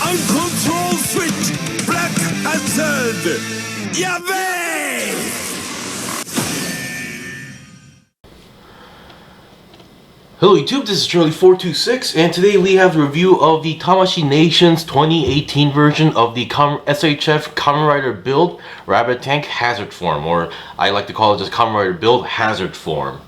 Un control switch! Black hazard! Yahweh! Hello YouTube, this is Charlie426, and today we have a review of the Tamashii Nation's 2018 version of the SHF Kamen Rider Build Rabbit Tank Hazard Form, or I like to call it just Kamen Rider Build Hazard Form.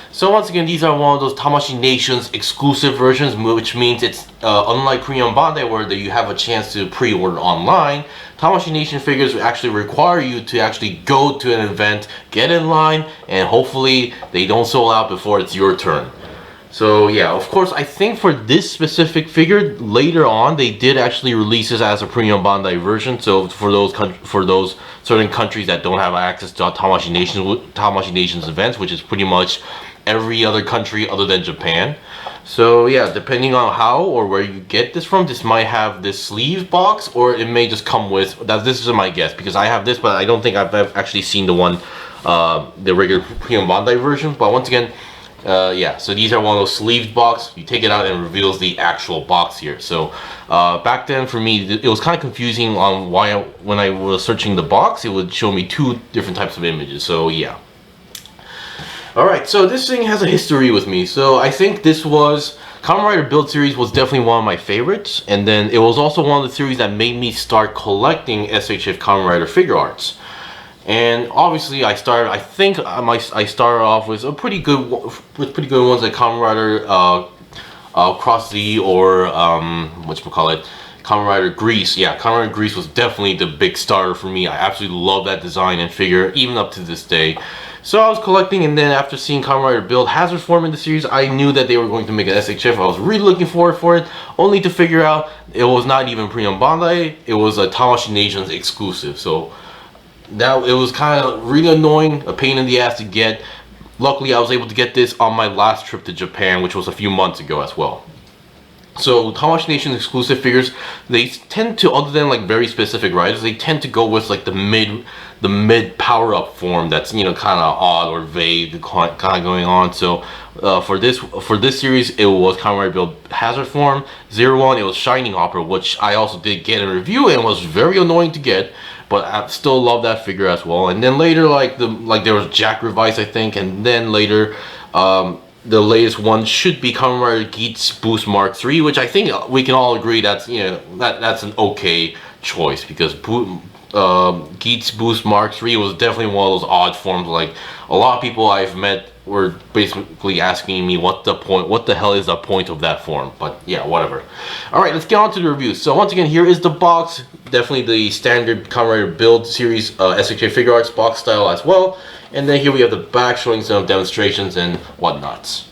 So once again, these are one of those Tamashii Nation's exclusive versions, which means it's unlike Premium Bandai where you have a chance to pre-order online. Tamashii Nation figures actually require you to actually go to an event, get in line, and hopefully they don't sold out before it's your turn. So yeah, of course, I think for this specific figure, later on they did actually release this as a Premium Bandai version. So for those certain countries that don't have access to Tamashii Nation's events, which is pretty much every other country other than Japan. So yeah, depending on how or where you get this from, this might have this sleeve box, or it may just come with that. This is my guess because I have this, but I don't think I've actually seen the one, the regular Premium Bandai version. But once again, yeah, so these are one of those sleeved box. You take it out and it reveals the actual box here. So back then for me, it was kind of confusing on why when I was searching the box, it would show me two different types of images. So yeah. Alright, so this thing has a history with me. So I think this was Kamen Rider Build series was definitely one of my favorites, and then it was also one of the series that made me start collecting SHF Kamen Rider figure arts. And obviously, I started off with pretty good ones like Kamen Rider Cross Z or whatchamacallit, Kamen Rider Grease. Yeah, Kamen Rider Grease was definitely the big starter for me. I absolutely love that design and figure, even up to this day. So I was collecting, and then after seeing Kamen Rider Build Hazard Form in the series, I knew that they were going to make an SHF. I was really looking forward for it, only to figure out it was not even Premium Bandai. It was a Tamashii Nation's exclusive. So that it was kind of really annoying, a pain in the ass to get. Luckily, I was able to get this on my last trip to Japan, which was a few months ago as well. So Tamashii Nation exclusive figures, they tend to, other than like very specific riders, they tend to go with like the mid power up form that's, you know, kind of odd or vague, kind of going on. So for this series, it was Kamen Rider Build Hazard Form 01. It was Shining Opera, which I also did get in review and was very annoying to get, but I still love that figure as well. And then later, like there was Jack Revice, I think, and then later the latest one should be Kamen Rider Geats Boost Mark III, which I think we can all agree that's, you know, that's an okay choice, because Geats Boost Mark III was definitely one of those odd forms. Like a lot of people I've met were basically asking me what the hell is the point of that form. But yeah, whatever. All right, let's get on to the review. So once again, here is the box. Definitely the standard Kamen Rider Build series SHF figure arts box style as well. And then here we have the back showing some demonstrations and whatnots.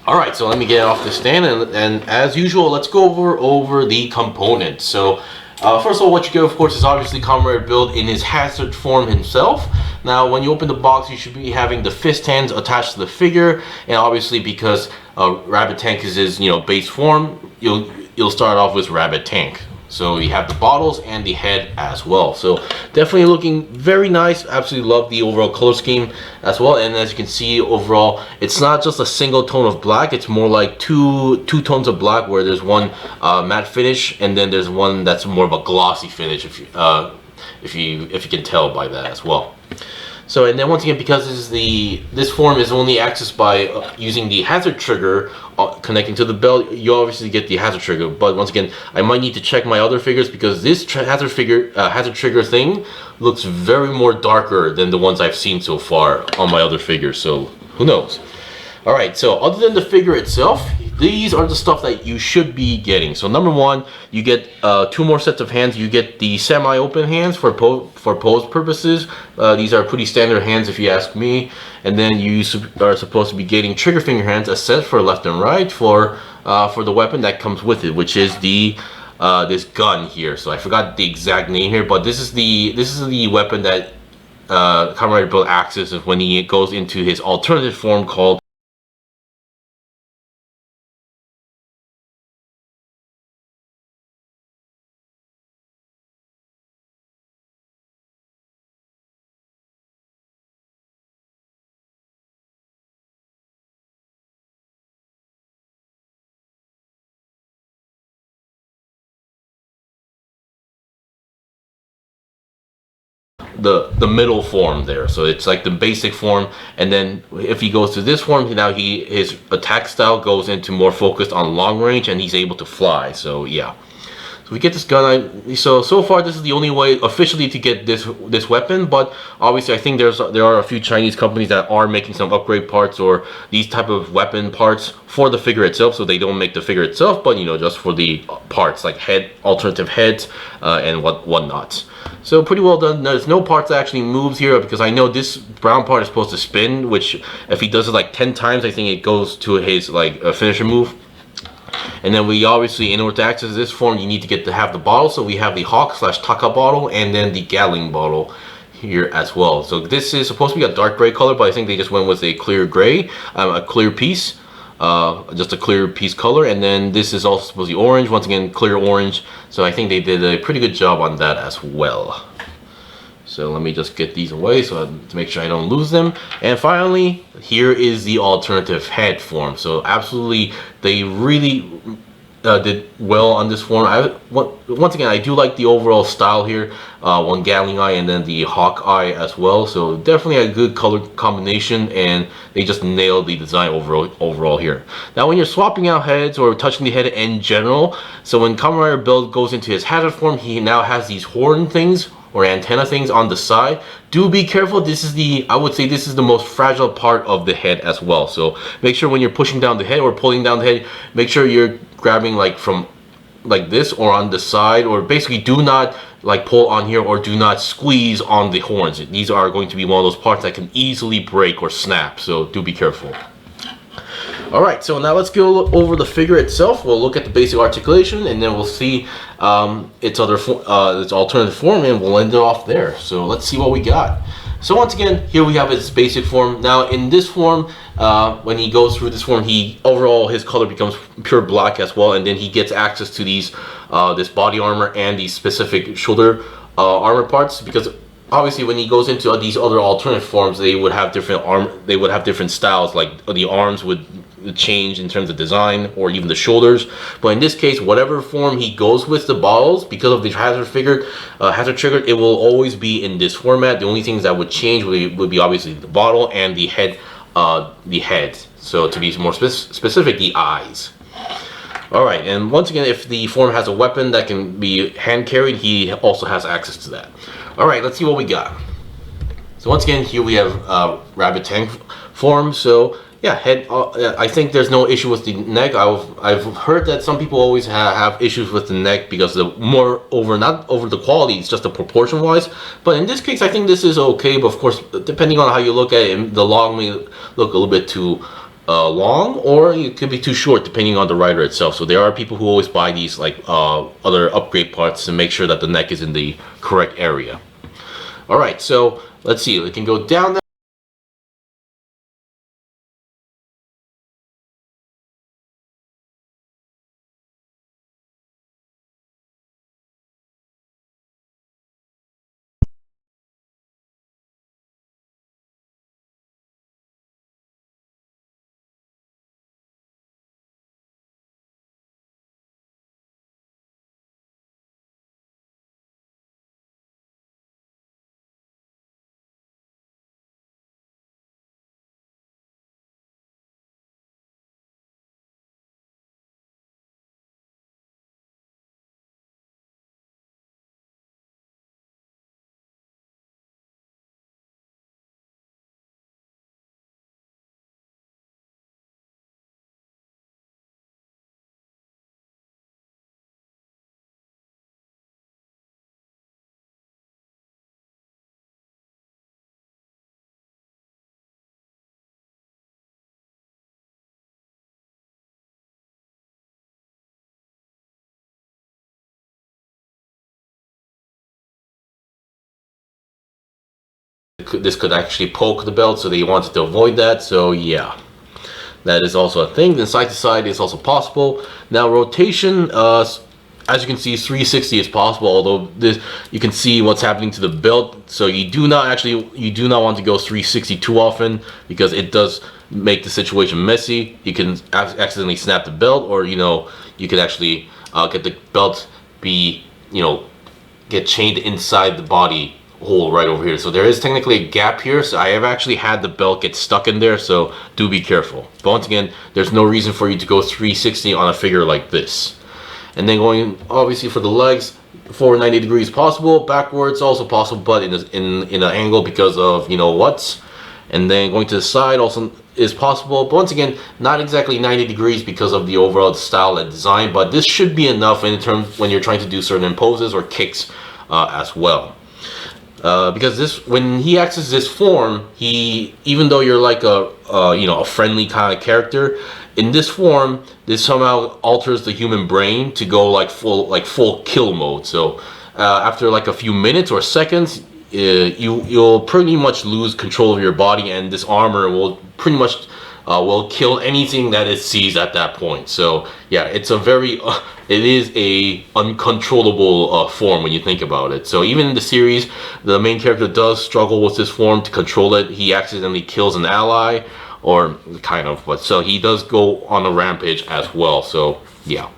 Alright, so let me get off the stand, and as usual, let's go over the components. So first of all, what you get, of course, is obviously Kamen Rider Build in his hazard form himself. Now, when you open the box, you should be having the fist hands attached to the figure, and obviously because Rabbit Tank is his, you know, base form, you'll start off with Rabbit Tank. So you have the bottles and the head as well. So definitely looking very nice. Absolutely love the overall color scheme as well. And as you can see, overall, it's not just a single tone of black. It's more like two tones of black, where there's one matte finish, and then there's one that's more of a glossy finish. If you can tell by that as well. So, and then once again, because this form is only accessed by using the hazard trigger connecting to the belt, you obviously get the hazard trigger. But once again, I might need to check my other figures, because this hazard trigger thing looks very more darker than the ones I've seen so far on my other figures. So who knows? All right. So other than the figure itself, these are the stuff that you should be getting. So number one, you get two more sets of hands. You get the semi-open hands for pose purposes. These are pretty standard hands if you ask me. And then you are supposed to be getting trigger finger hands, a set for left and right for the weapon that comes with it, which is the this gun here. So I forgot the exact name here, but this is the weapon that Kamen Rider Build accesses when he goes into his alternative form called the middle form there. So it's like the basic form, and then if he goes to this form, now his attack style goes into more focused on long range, and he's able to fly. So yeah. So we get this gun. So far this is the only way officially to get this weapon, but obviously I think there are a few Chinese companies that are making some upgrade parts or these type of weapon parts for the figure itself. So they don't make the figure itself, but you know, just for the parts like alternative heads and whatnot. So pretty well done. There's no parts that actually moves here, because I know this brown part is supposed to spin, which if he does it like 10 times, I think it goes to his like finisher move. And then we obviously, in order to access this form, you need to have the bottle. So we have the Hawk/Taka bottle and then the Gatling bottle here as well. So this is supposed to be a dark gray color, but I think they just went with a clear gray, a clear piece, just a clear piece color. And then this is also supposed to be orange, once again clear orange. So I think they did a pretty good job on that as well. So let me just get these away to make sure I don't lose them. And finally, here is the alternative head form. So absolutely, they really did well on this form. Once again, I do like the overall style here. One Gatling eye and then the Hawk eye as well. So definitely a good color combination, and they just nailed the design overall here. Now when you're swapping out heads or touching the head in general, so when Kamen Rider Build goes into his hazard form, he now has these horn things or antenna things on the side. Do be careful. I would say this is the most fragile part of the head as well. So make sure when you're pushing down the head or pulling down the head, make sure you're grabbing like from like this or on the side, or basically do not like pull on here or do not squeeze on the horns. These are going to be one of those parts that can easily break or snap, so do be careful. Alright, so now let's go over the figure itself. We'll look at the basic articulation, and then we'll see its alternative form, and we'll end it off there. So let's see what we got. So once again, here we have its basic form. Now in this form, when he goes through this form, overall his color becomes pure black as well, and then he gets access to these this body armor and these specific shoulder armor parts, because obviously when he goes into these other alternate forms, they would have different styles, like the arms would change in terms of design, or even the shoulders. But in this case, whatever form he goes with the bottles, because of the hazard trigger, it will always be in this format. The only things that would change would be obviously the bottle and the head. So to be more specific, the eyes. Alright, and once again, if the form has a weapon that can be hand carried, he also has access to that. Alright, let's see what we got. So once again, here we have Rabbit Tank form. So yeah, head. I think there's no issue with the neck. I've heard that some people always have issues with the neck because not over the quality, it's just the proportion wise. But in this case, I think this is okay. But of course, depending on how you look at it, the long may look a little bit too long, or it could be too short depending on the rider itself. So there are people who always buy these like other upgrade parts to make sure that the neck is in the correct area. Alright, so let's see, we can go down there. This could actually poke the belt, so they wanted to avoid that. So yeah, that is also a thing. Then side to side is also possible. Now rotation, as you can see, 360 is possible, although you can see what's happening to the belt. So you do not want to go 360 too often, because it does make the situation messy. You can accidentally snap the belt, or you can actually get the belt get chained inside the body hole right over here. So there is technically a gap here. So I have actually had the belt get stuck in there. So do be careful. But once again, there's no reason for you to go 360 on a figure like this. And then going obviously for the legs, forward 90 degrees possible, backwards also possible, but in an angle because of you know what. And then going to the side also is possible, but once again, not exactly 90 degrees because of the overall style and design. But this should be enough in terms when you're trying to do certain poses or kicks as well. Because this, when he accesses this form, he, even though you're like a you know, a friendly kind of character, in this form, this somehow alters the human brain to go like full kill mode. So after like a few minutes or seconds, you'll pretty much lose control of your body, and this armor will pretty much will kill anything that it sees at that point. So yeah, it's a very it is a uncontrollable form when you think about it. So even in the series, the main character does struggle with this form to control it. He accidentally kills an ally, or kind of, but so he does go on a rampage as well. So yeah.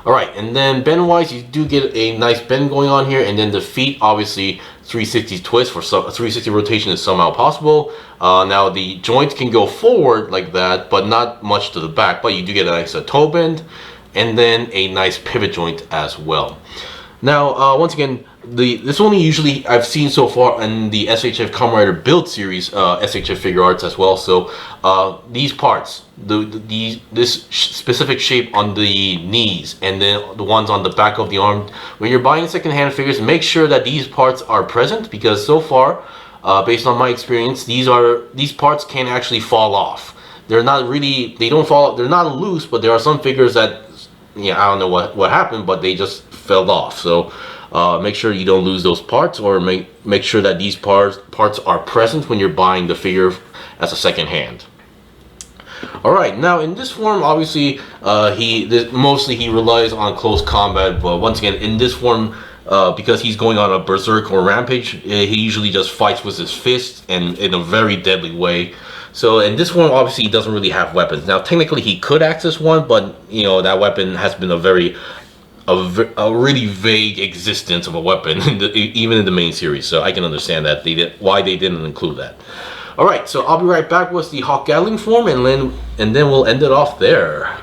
Alright, and then bend wise, you do get a nice bend going on here, and then the feet, obviously 360 twist for some 360 rotation is somehow possible. Now the joint can go forward like that, but not much to the back, but you do get a nice toe bend, and then a nice pivot joint as well. Now once again, this only usually I've seen so far in the SHF Kamen Rider Build series, SHF figure arts as well. So these parts, this specific shape on the knees, and then the ones on the back of the arm, when you're buying secondhand figures, make sure that these parts are present, because so far, based on my experience, these parts can actually fall off. They're not really, they don't fall, they're not loose, but there are some figures that, yeah, I don't know what happened, but they just fell off. So make sure you don't lose those parts, or make sure that these parts are present when you're buying the figure as a second hand. Alright, now in this form, obviously mostly he relies on close combat, but once again in this form, because he's going on a berserk or rampage, he usually just fights with his fists and in a very deadly way. So in this one, obviously he doesn't really have weapons. Now technically he could access one, but you know, that weapon has been a really vague existence of a weapon even in the main series. So I can understand that why they didn't include that. Alright, so I'll be right back with the Hawk Gatling form, and then we'll end it off there.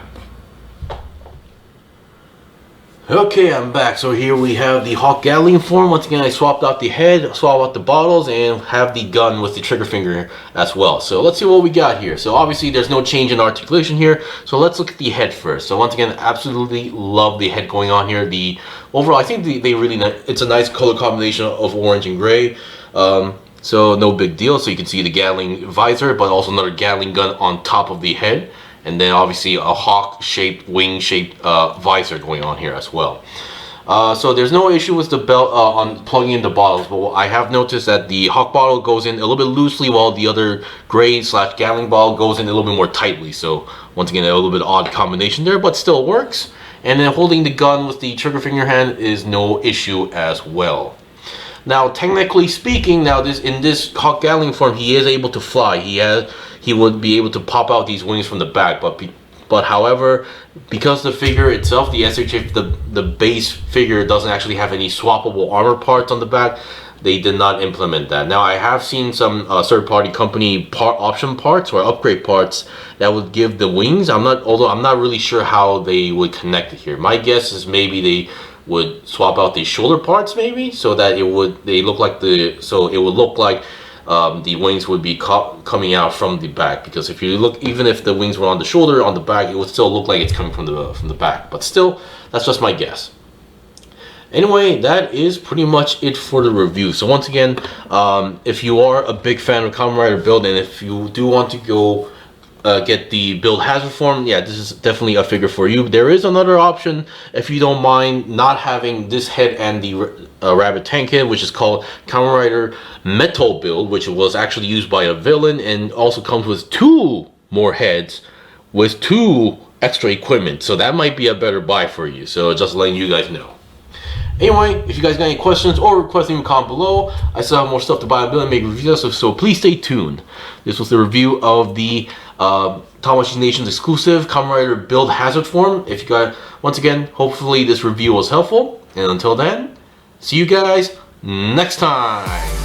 Okay, I'm back. So here we have the Hawk Gatling form. Once again, I swapped out the head, swapped out the bottles, and have the gun with the trigger finger as well. So let's see what we got here. So obviously there's no change in articulation here. So let's look at the head first. So once again, absolutely love the head going on here. The overall, I think they really, it's a nice color combination of orange and gray. So no big deal. So you can see the Gatling visor, but also another Gatling gun on top of the head. And then obviously a hawk-shaped, wing-shaped visor going on here as well. So there's no issue with the belt on plugging in the bottles, but I have noticed that the hawk bottle goes in a little bit loosely, while the other gray/Gatling bottle goes in a little bit more tightly. So once again, a little bit odd combination there, but still works. And then holding the gun with the trigger finger hand is no issue as well. Now, technically speaking, now in this Hawk Gatling form, he is able to fly. He would be able to pop out these wings from the back, but however, because the figure itself, the SHF, the base figure doesn't actually have any swappable armor parts on the back, they did not implement that. Now, I have seen some third-party company option parts or upgrade parts that would give the wings. Although I'm not really sure how they would connect it here. My guess is maybe they would swap out the shoulder parts, maybe, so that it would look like the wings would be coming out from the back. Because if you look, even if the wings were on the shoulder, on the back, it would still look like it's coming from the back. But still, that's just my guess. Anyway, that is pretty much it for the review. So once again, if you are a big fan of Kamen Rider Build, and if you do want to go get the Build Hazard form, yeah, this is definitely a figure for you. There is another option if you don't mind not having this head and the rabbit tank head, which is called Kamen Rider Metal Build, which was actually used by a villain, and also comes with 2 more heads with 2 extra equipment. So that might be a better buy for you. So just letting you guys know. Anyway, if you guys got any questions or requests, leave a comment below. I still have more stuff to buy and build and make reviews, so please stay tuned. This was the review of the Tamashii Nations exclusive Kamen Rider Build Hazard form. If you guys, once again, hopefully this review was helpful. And until then, see you guys next time.